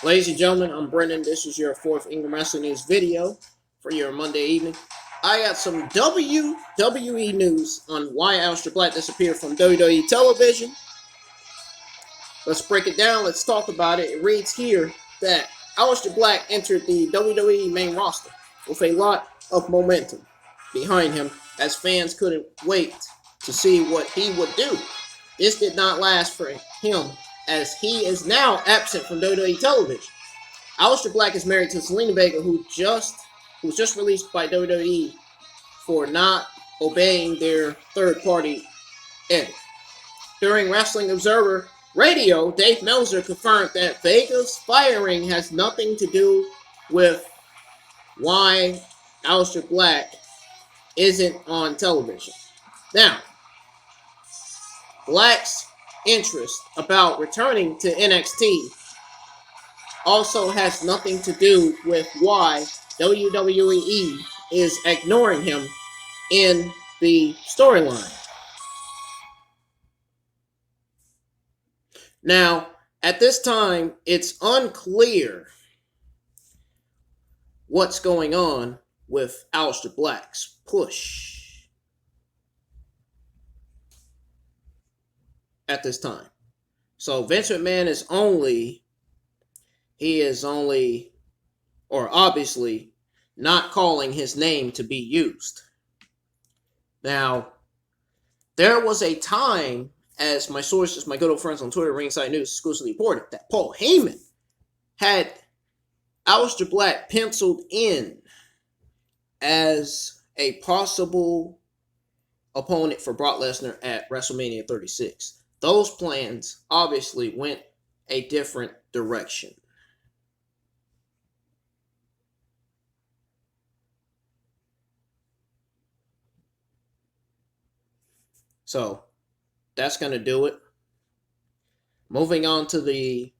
Ladies and gentlemen, I'm Brendan. This is your fourth Ingram Wrestling News video for your Monday evening. I got some WWE news on why Aleister Black disappeared from WWE television. Let's break it down. Let's talk about it. It reads here that Aleister Black entered the WWE main roster with a lot of momentum behind him, as fans couldn't wait to see what he would do. This did not last for him, as he is now absent from WWE television. Aleister Black is married to Selena Vega, who was just released by WWE for not obeying their third-party edit. During Wrestling Observer Radio, Dave Meltzer confirmed that Vega's firing has nothing to do with why Aleister Black isn't on television. Now, Black's interest about returning to NXT also has nothing to do with why WWE is ignoring him in the storyline. Now, at this time, it's unclear what's going on with Aleister Black's push at this time. So Vince McMahon is obviously not calling his name to be used. Now, there was a time, as my sources, my good old friends on Twitter, Ringside News, exclusively reported, that Paul Heyman had Aleister Black penciled in as a possible opponent for Brock Lesnar at WrestleMania 36. Those plans obviously went a different direction. So, that's going to do it. Moving on to the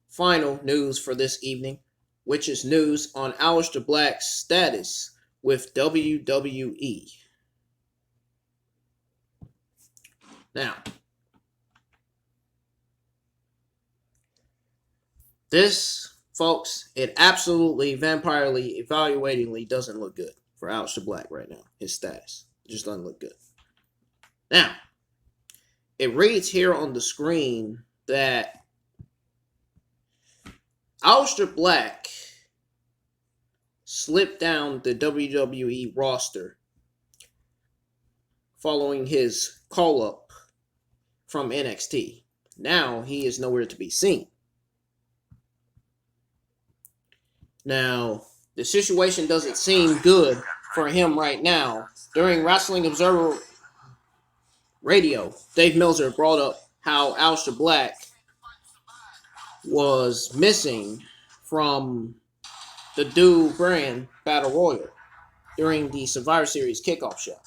final news for this evening, which is news on Aleister Black's status with WWE. Now, this, folks, it absolutely, vampirely, evaluatingly doesn't look good for Aleister Black right now. His status just doesn't look good. Now, it reads here on the screen that Aleister Black slipped down the WWE roster following his call-up from NXT. Now, he is nowhere to be seen. Now, the situation doesn't seem good for him right now. During Wrestling Observer Radio, Dave Meltzer brought up how Aleister Black was missing from the Do Brand Battle Royal during the Survivor Series kickoff show.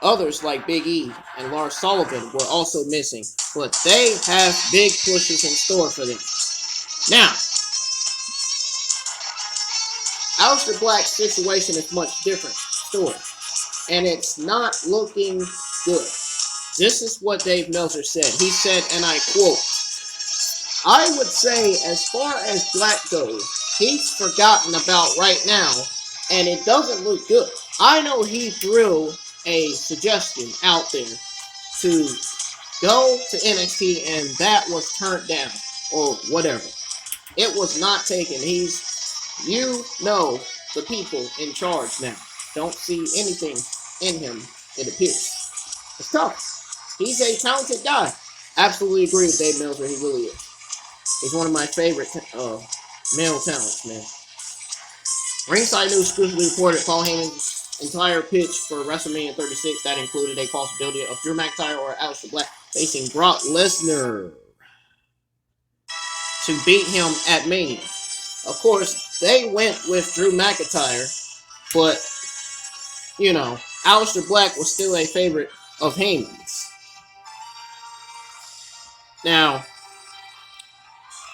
Others like Big E and Lars Sullivan were also missing, but they have big pushes in store for them. Now, Aleister Black's situation is much different story, and it's not looking good. This is what Dave Meltzer said. He said, and I quote, "I would say as far as Black goes, he's forgotten about right now, and it doesn't look good. I know he threw a suggestion out there to go to NXT, and that was turned down, or whatever. It was not taken. The people in charge now don't see anything in him, it appears. It's tough. He's a talented guy. Absolutely agree with Dave Meltzer. He really is. He's one of my favorite male talents, man. Ringside News exclusively reported Paul Heyman's entire pitch for WrestleMania 36 that included a possibility of Drew McIntyre or Aleister Black facing Brock Lesnar to beat him at Mania. Of course, they went with Drew McIntyre, but, Aleister Black was still a favorite of Heyman's. Now,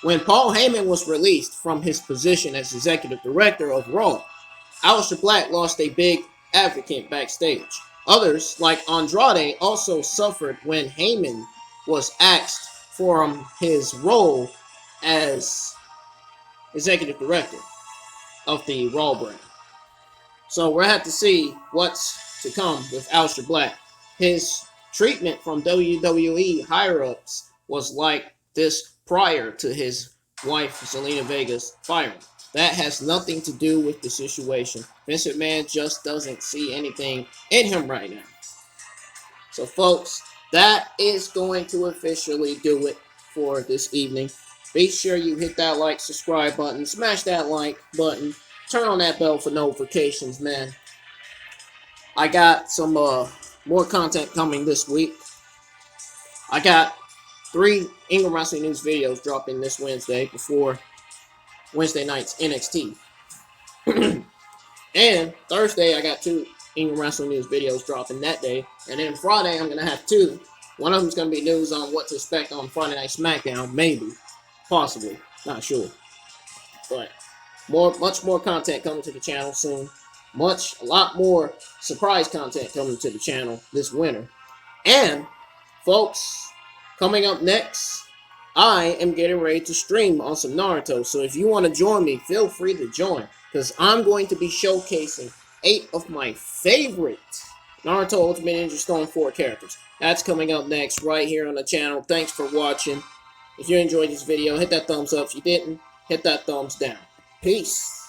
when Paul Heyman was released from his position as executive director of Raw, Aleister Black lost a big advocate backstage. Others, like Andrade, also suffered when Heyman was axed from his role as executive director of the Raw brand. So we'll have to see what's to come with Aleister Black. His treatment from WWE higher-ups was like this prior to his wife, Zelina Vega's firing. That has nothing to do with the situation. Vince McMahon just doesn't see anything in him right now. So, folks, that is going to officially do it for this evening. Be sure you hit that like, subscribe button, smash that like button, turn on that bell for notifications, man. I got some more content coming this week. I got 3 Ingram Wrestling News videos dropping this Wednesday before Wednesday night's NXT. And Thursday, I got 2 Ingram Wrestling News videos dropping that day. And then Friday, I'm going to have 2. One of them's going to be news on what to expect on Friday Night SmackDown. Maybe. Possibly. Not sure. But much more content coming to the channel soon. A lot more surprise content coming to the channel this winter. And, folks, coming up next, I am getting ready to stream on some Naruto. So if you want to join me, feel free to join. Because I'm going to be showcasing 8 of my favorite Naruto Ultimate Ninja Storm 4 characters. That's coming up next right here on the channel. Thanks for watching. If you enjoyed this video, hit that thumbs up. If you didn't, hit that thumbs down. Peace.